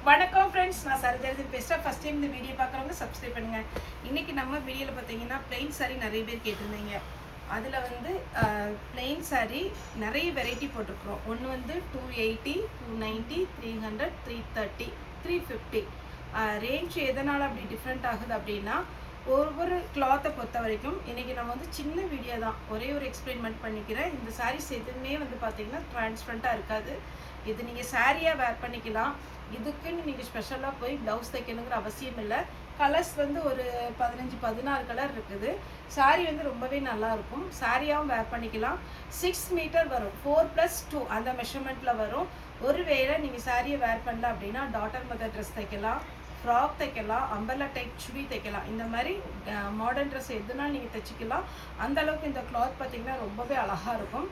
வணக்கம் ஃப்ரெண்ட்ஸ், நான் சரிஜாதி பேசுகிறேன். ஃபஸ்ட் டைம் இந்த வீடியோ பார்க்குறவங்க சப்ஸ்கிரைப் பண்ணுங்கள். இன்றைக்கி நம்ம வீடியோவில் பார்த்தீங்கன்னா பிளெயின் சாரீ நிறைய பேர் கேட்டிருந்தீங்க. அதில் வந்து பிளெயின் சாரீ நிறைய வெரைட்டி போட்டிருக்குறோம். ஒன்று வந்து 280, 290, 300, 330, 350 ரேஞ்ச். எதனால் அப்படி டிஃப்ரெண்ட் ஆகுது அப்படின்னா, ஒவ்வொரு கிளாத்தை பொறுத்த வரைக்கும் இன்றைக்கி நம்ம வந்து சின்ன வீடியோ தான், ஒரே ஒரு எக்ஸ்பிளைன்மெண்ட் பண்ணிக்கிறேன். இந்த சாரீஸ் எதுவுமே வந்து பார்த்திங்கன்னா ட்ரான்ஸ்பரண்ட்டாக இருக்காது. இது நீங்கள் சாரியாக வேர் பண்ணிக்கலாம். இதுக்குன்னு நீங்கள் ஸ்பெஷலாக போய் ப்ளவுஸ் தைக்கணுங்கிற அவசியம் இல்லை. கலர்ஸ் வந்து ஒரு 15-16 கலர் இருக்குது. சாரீ வந்து ரொம்பவே நல்லாயிருக்கும். சாரியாகவும் வேர் பண்ணிக்கலாம். 6 மீட்டர் வரும், 4+2 அந்த மெஷர்மெண்ட்டில் வரும். ஒருவேளை நீங்கள் சாரியை வேர் பண்ணல அப்படின்னா டாட்டர் மதர் ட்ரெஸ் தைக்கலாம், ஃப்ராக் தைக்கலாம், அம்பர்லா டைப் சுடி தைக்கலாம். இந்த மாதிரி மாடர்ன் ட்ரெஸ் எதுனாலும் நீங்கள் தைச்சிக்கலாம். அந்தளவுக்கு இந்த கிளாத் பார்த்திங்கன்னா ரொம்பவே அழகாக இருக்கும்.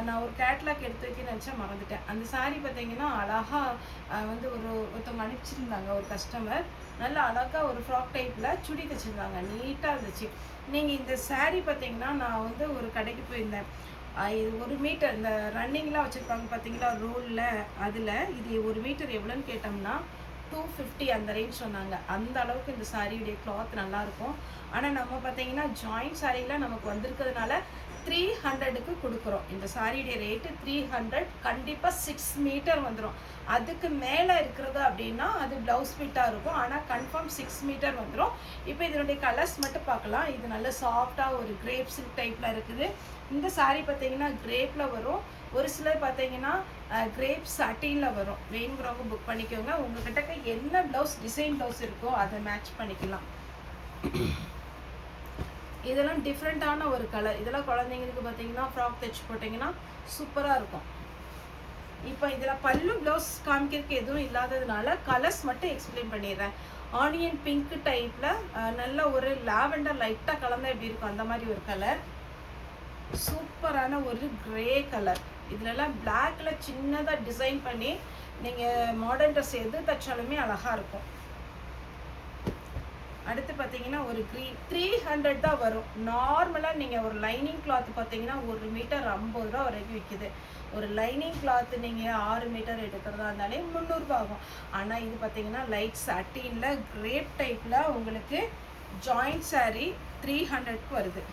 நான் ஒரு கேட்லாக் எடுத்து வைக்க நினச்சா மறந்துட்டேன். அந்த சாரீ பார்த்திங்கன்னா அழகாக வந்து ஒருத்தவங்க அனுப்பிச்சிருந்தாங்க, ஒரு கஸ்டமர். நல்லா அழகாக ஒரு ஃப்ராக் டைப்பில் சுடி தைச்சிருந்தாங்க, நீட்டாக இருந்துச்சு. நீங்கள் இந்த சாரீ பார்த்திங்கன்னா, நான் வந்து ஒரு கடைக்கு போயிருந்தேன். இது 1 மீட்டர் இந்த ரன்னிங்லாம் வச்சுருப்பாங்க பார்த்தீங்களா ரோலில், அதில் இது 1 மீட்டர் எவ்வளோன்னு கேட்டோம்னா 250 அந்த ரேஞ்ச் சொன்னாங்க. அந்த அளவுக்கு இந்த சாரியுடைய கிளாத் நல்லாயிருக்கும். ஆனால் நம்ம பார்த்தீங்கன்னா ஜாயிண்ட் சாரீலாம் நமக்கு வந்திருக்கிறதுனால 300க்கு கொடுக்குறோம். இந்த சாரியுடைய ரேட்டு 300. கண்டிப்பாக 6 மீட்டர் வந்துடும். அதுக்கு மேலே இருக்கிறது அப்படின்னா அது ப்ளவுஸ் ஃபிட்டாக இருக்கும். ஆனால் கன்ஃபார்ம் 6 மீட்டர் வந்துடும். இப்போ இதனுடைய கலர்ஸ் மட்டும் பார்க்கலாம். இது நல்ல சாஃப்டாக ஒரு கிரேப் சில்க் டைப்பில் இருக்குது. இந்த சாரீ பார்த்தீங்கன்னா கிரேப்பில் வரும். ஒரு சிலர் பார்த்தீங்கன்னா கிரேப் சட்டினில் வரும். வேணுங்கிறவங்க புக் பண்ணிக்கோங்க. உங்கள்கிட்ட என்ன ப்ளவுஸ் டிசைன் ப்ளவுஸ் இருக்கோ அதை மேட்ச் பண்ணிக்கலாம். இதெல்லாம் டிஃப்ரெண்ட்டான ஒரு கலர். இதெல்லாம் குழந்தைங்களுக்கு பார்த்தீங்கன்னா ஃப்ராக் தைச்சு போட்டிங்கன்னா சூப்பராக இருக்கும். இப்போ இதில் பல்லு ப்ளவுஸ் காமிக்கிறதுக்கு எதுவும் இல்லாததுனால கலர்ஸ் மட்டும் எக்ஸ்பிளைன் பண்ணிடுறேன். ஆனியன் பிங்க் டைப்பில் நல்ல ஒரு லாவெண்டர் லைட்டாக கலந்தால் எப்படி இருக்கும் அந்த மாதிரி ஒரு கலர். சூப்பரான ஒரு கிரே கலர். இதுலலாம் பிளாக்ல சின்னதாக டிசைன் பண்ணி நீங்கள் மாடர்ன் ட்ரெஸ் எது தைச்சாலுமே அழகாக இருக்கும். அடுத்து பார்த்தீங்கன்னா ஒரு க்ரீன் 300 தான் வரும். நார்மலாக நீங்கள் ஒரு லைனிங் கிளாத் பார்த்தீங்கன்னா 1 மீட்டர் 50 ரூபா வரைக்கும் விற்கிது. ஒரு லைனிங் கிளாத்து நீங்கள் 6 மீட்டர் எடுக்கிறதா இருந்தாலே 300 ரூபா ஆகும். ஆனால் இது பார்த்தீங்கன்னா லைட் சட்டினில் கிரேப் டைப்பில் உங்களுக்கு ஜாயிண்ட் சாரீ 300க்கு வருது.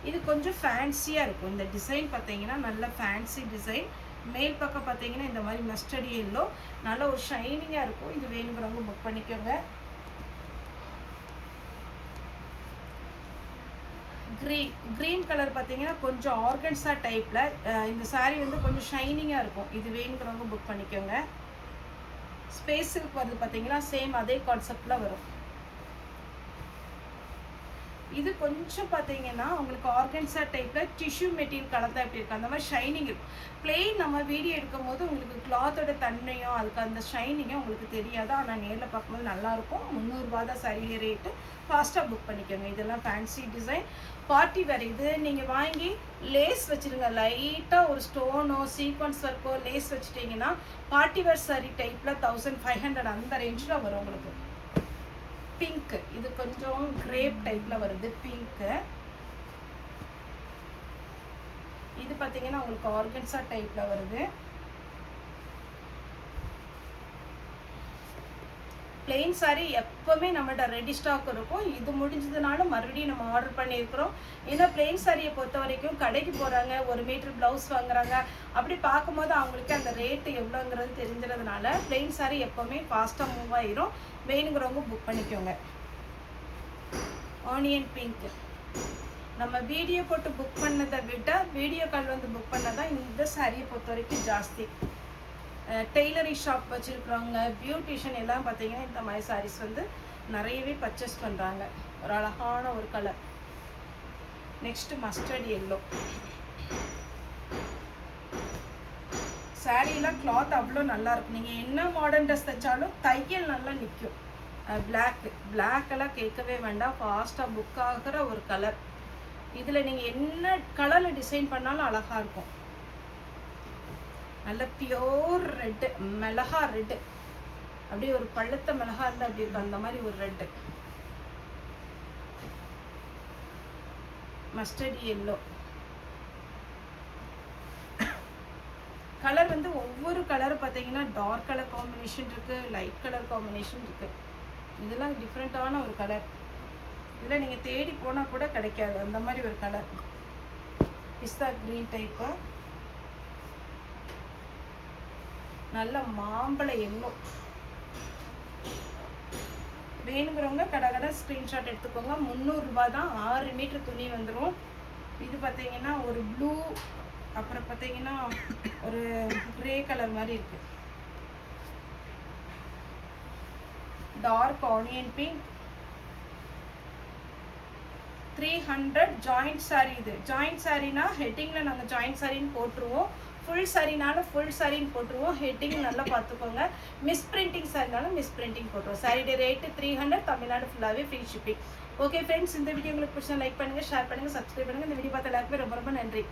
இது கொஞ்சம் ஃபேன்சியாக இருக்கும். இந்த டிசைன் பார்த்தீங்கன்னா நல்ல ஃபேன்சி டிசைன். மேல் பக்கம் பார்த்தீங்கன்னா இந்த மாதிரி மஸ்டர்ட் எல்லோ நல்ல ஒரு ஷைனிங்காக இருக்கும். இது வேணுங்கிறவங்க புக் பண்ணிக்கோங்க. க்ரீன் கலர் பார்த்தீங்கன்னா கொஞ்சம் ஆர்கன்ஸா டைப்பில் இந்த சாரீ வந்து கொஞ்சம் ஷைனிங்காக இருக்கும். இது வேணுங்கிறவங்க புக் பண்ணிக்கோங்க. ஸ்பேஸ் சில்க் வருது பார்த்தீங்கன்னா, சேம் அதே கான்செப்டில் வரும். இது கொஞ்சம் பார்த்தீங்கன்னா உங்களுக்கு ஆர்கன்ஸா டைப்பில் டிஷ்யூ மெட்டீரியல் கலந்தா எப்படி இருக்குது அந்த மாதிரி ஷைனிங் இருக்கும். பிளெயின் நம்ம வீடியோ எடுக்கும் போது உங்களுக்கு கிளாத்தோட தன்மையும் அதுக்கு அந்த ஷைனிங்கும் உங்களுக்கு தெரியாது. ஆனால் நேரில் பார்க்கும்போது நல்லாயிருக்கும். 300 ரூபா தான் சாரீ ரேட்டு. ஃபாஸ்ட்டாக புக் பண்ணிக்கோங்க. இதெல்லாம் ஃபேன்சி டிசைன், பார்ட்டி வேர். இது நீங்கள் வாங்கி லேஸ் வச்சுருங்க. லைட்டாக ஒரு ஸ்டோனோ சீக்வன்ஸ் ஒர்க்கோ லேஸ் வச்சுட்டிங்கன்னா பார்ட்டி வேர் சாரீ டைப்பில் 1500 அந்த ரேஞ்சில் வரும் உங்களுக்கு. பிங்க், இது கொஞ்சம் கிரேப் டைப்பில் வருது பிங்க்கு. இது பார்த்தீங்கன்னா உங்களுக்கு ஆர்கன்ஸா டைப்பில் வருது. பிளெயின் சாரீ எப்போவுமே நம்மகிட்ட ரெடி ஸ்டாக் இருக்கும். இது முடிஞ்சதுனால மறுபடியும் நம்ம ஆர்டர் பண்ணியிருக்கிறோம். ஏன்னா பிளெயின் சாரியை பொறுத்த வரைக்கும் கடைக்கு போகிறாங்க, 1 மீட்டர் ப்ளவுஸ் வாங்குறாங்க. அப்படி பார்க்கும்போது அவங்களுக்கு அந்த ரேட்டு எவ்வளோங்கிறது தெரிஞ்சுறதுனால பிளெயின் சாரீ எப்போவுமே ஃபாஸ்ட்டாக மூவ் ஆயிரும். வேணுங்கிறவங்க புக் பண்ணிக்கோங்க. ஆனியன் பிங்க் நம்ம வீடியோ போட்டு புக் பண்ணதை விட வீடியோ கால் வந்து புக் பண்ணதான் இந்த சாரியை பொறுத்த வரைக்கும் ஜாஸ்தி. டெய்லரிங் ஷாப் வச்சுருக்குறவங்க, பியூட்டிஷியன் எல்லாம் பார்த்தீங்கன்னா இந்த மாதிரி சாரீஸ் வந்து நிறையவே பர்ச்சேஸ் பண்ணுறாங்க. ஒரு அழகான ஒரு கலர். Next mustard yellow. சாரீலாம் கிளாத் அவ்வளோ நல்லாயிருக்கும். நீங்கள் என்ன மாடர்ன் ட்ரெஸ் தைச்சாலும் தையல் நல்லா நிற்கும். பிளாக்கெல்லாம் கேட்கவே வேண்டாம். ஃபாஸ்ட்டாக புக் ஆகிற ஒரு கலர். இதில் நீங்கள் என்ன கலரில் டிசைன் பண்ணாலும் அழகாக இருக்கும். நல்ல பியோர் ரெட்டு, மிளகா ரெட்டு. அப்படியே ஒரு பழுத்த மிளகா இருந்தால் அப்படி இருக்கும் அந்த மாதிரி ஒரு ரெட்டு. மஸ்டர்ட் எல்லோ கலர் வந்து ஒவ்வொரு கலரும் பார்த்தீங்கன்னா பார்த்தீங்கன்னா டார்க் கலர் காம்பினேஷன் இருக்குது, லைட் கலர் காம்பினேஷன் இருக்குது. இதெல்லாம் டிஃப்ரெண்ட்டான ஒரு கலர். இதில் நீங்கள் தேடி போனால் கூட கிடைக்காது அந்த மாதிரி ஒரு கலர். பிஸ்தா க்ரீன் டைப்பு, நல்ல மாம்பழ எல்லோ. வேணுங்கிறவங்க கடை ஸ்க்ரீன்ஷாட் எடுத்துக்கோங்க. 300 ரூபாய் தான். 6 மீட்டர் துணி வந்துடும். இது பார்த்தீங்கன்னா ஒரு ப்ளூ, அப்புறம் பார்த்தீங்கன்னா ஒரு கிரே கலர் மாதிரி இருக்குது. Dark onion pink. 300 joint sari. இது ஜாயிண்ட் சாரீனா ஹெட்டிங்கில் நாங்கள் ஜாயிண்ட் சாரின்னு போட்டுருவோம். ஃபுல் சாரினாலும் ஃபுல் சாரின்னு போட்டுருவோம். ஹெட்டிங் நல்லா பார்த்துக்கோங்க. மிஸ் பிரிண்டிங் சாரினாலும் மிஸ் பிரிண்டிங் போட்டுருவோம். சாரியோட ரேட்டு 300. தமிழ்நாடு ஃபுல்லாகவே ஃப்ரீ ஷிப்பிங். ஓகே ஃப்ரெண்ட்ஸ், இந்த வீடியோ உங்களுக்கு பிடிச்சா லைக் பண்ணுங்கள், ஷேர் பண்ணுங்கள், சப்ஸ்கிரைப் பண்ணுங்கள். இந்த வீடியோ பார்த்த எல்லாருக்குமே ரொம்ப ரொம்ப நன்றி.